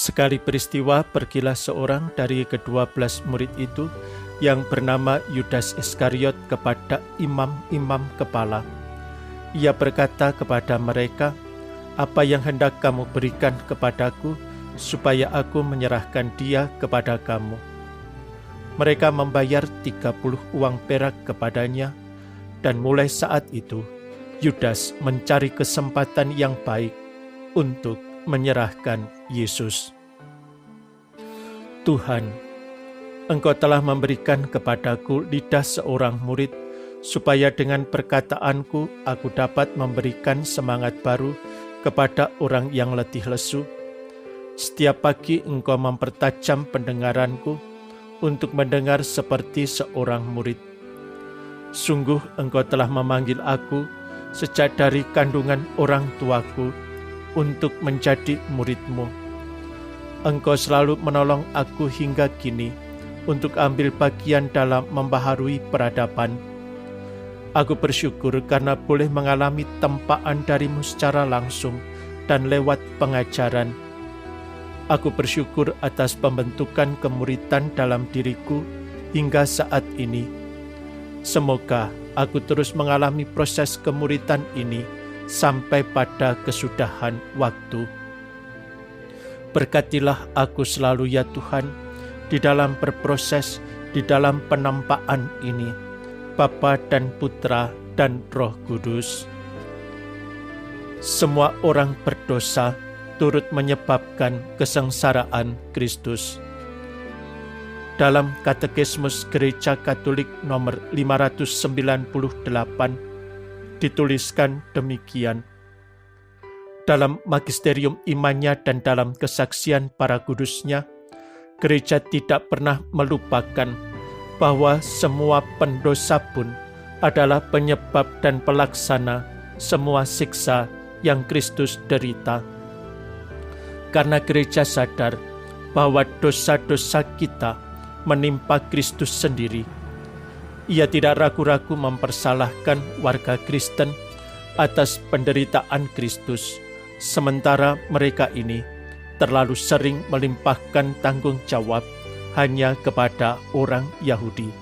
Sekali peristiwa, pergilah seorang dari ke-12 murid itu yang bernama Yudas Iskariot kepada imam-imam kepala. Ia berkata kepada mereka, "Apa yang hendak kamu berikan kepadaku, supaya aku menyerahkan dia kepada kamu?" Mereka membayar 30 uang perak kepadanya, dan mulai saat itu, Yudas mencari kesempatan yang baik untuk menyerahkan Yesus. Tuhan, Engkau telah memberikan kepadaku lidah seorang murid, supaya dengan perkataanku aku dapat memberikan semangat baru kepada orang yang letih lesu. Setiap pagi Engkau mempertajam pendengaranku untuk mendengar seperti seorang murid. Sungguh Engkau telah memanggil aku sejak dari kandungan orang tuaku untuk menjadi murid-Mu. Engkau selalu menolong aku hingga kini untuk ambil bagian dalam membaharui peradaban. Aku bersyukur karena boleh mengalami tempaan dari-Mu secara langsung dan lewat pengajaran. Aku bersyukur atas pembentukan kemuridan dalam diriku hingga saat ini. Semoga aku terus mengalami proses kemuridan ini sampai pada kesudahan waktu. Berkatilah aku selalu ya Tuhan, di dalam berproses, di dalam penampakan ini, Bapa dan Putra dan Roh Kudus. Semua orang berdosa turut menyebabkan kesengsaraan Kristus. Dalam Katekismus Gereja Katolik nomor 598 dituliskan demikian. Dalam magisterium imannya dan dalam kesaksian para kudusnya, gereja tidak pernah melupakan bahwa semua pendosa pun adalah penyebab dan pelaksana semua siksa yang Kristus derita. Karena gereja sadar bahwa dosa-dosa kita menimpa Kristus sendiri, ia tidak ragu-ragu mempersalahkan warga Kristen atas penderitaan Kristus, sementara mereka ini terlalu sering melimpahkan tanggung jawab hanya kepada orang Yahudi.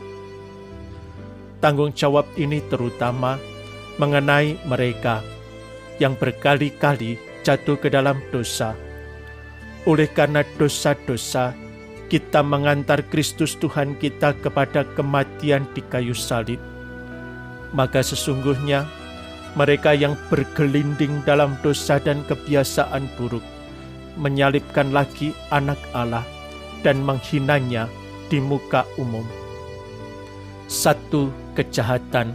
Tanggung jawab ini terutama mengenai mereka yang berkali-kali jatuh ke dalam dosa. Oleh karena dosa-dosa, kita mengantar Kristus Tuhan kita kepada kematian di kayu salib. Maka sesungguhnya mereka yang bergelinding dalam dosa dan kebiasaan buruk menyalibkan lagi anak Allah dan menghinanya di muka umum. Satu kejahatan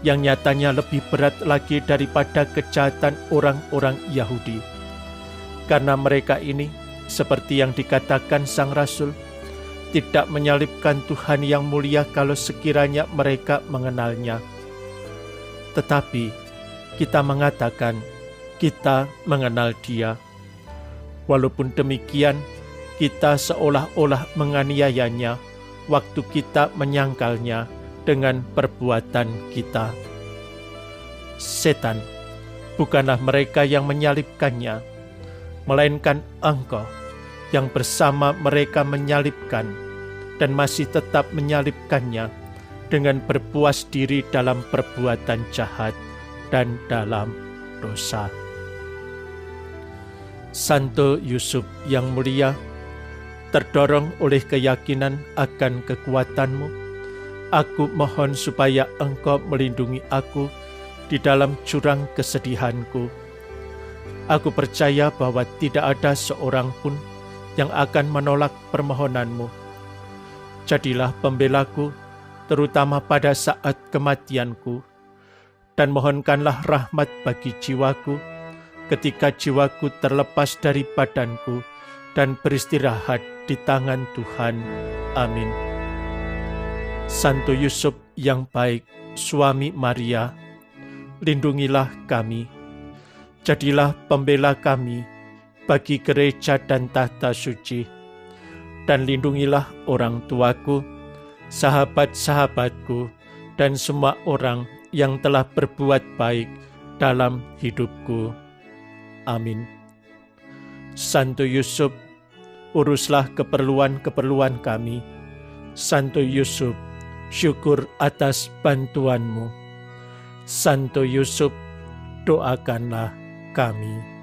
yang nyatanya lebih berat lagi daripada kejahatan orang-orang Yahudi. Karena mereka ini, seperti yang dikatakan Sang Rasul, tidak menyalibkan Tuhan yang mulia kalau sekiranya mereka mengenalnya. Tetapi kita mengatakan kita mengenal Dia. Walaupun demikian, kita seolah-olah menganiayanya waktu kita menyangkalnya dengan perbuatan kita. Setan bukanlah mereka yang menyalibkannya, melainkan engkau yang bersama mereka menyalibkan dan masih tetap menyalibkannya dengan berpuas diri dalam perbuatan jahat dan dalam dosa. Santo Yusuf yang mulia, terdorong oleh keyakinan akan kekuatanmu, aku mohon supaya engkau melindungi aku di dalam jurang kesedihanku. Aku percaya bahwa tidak ada seorang pun yang akan menolak permohonanmu. Jadilah pembelaku, terutama pada saat kematianku, dan mohonkanlah rahmat bagi jiwaku ketika jiwaku terlepas dari badanku dan beristirahat di tangan Tuhan. Amin. Santo Yusuf yang baik, suami Maria, lindungilah kami. Jadilah pembela kami bagi gereja dan tahta suci, dan lindungilah orang tuaku, sahabat-sahabatku, dan semua orang yang telah berbuat baik dalam hidupku. Amin. Santo Yusuf uruslah keperluan-keperluan kami. Santo Yusuf, syukur atas bantuanmu. Santo Yusuf, doakanlah kami.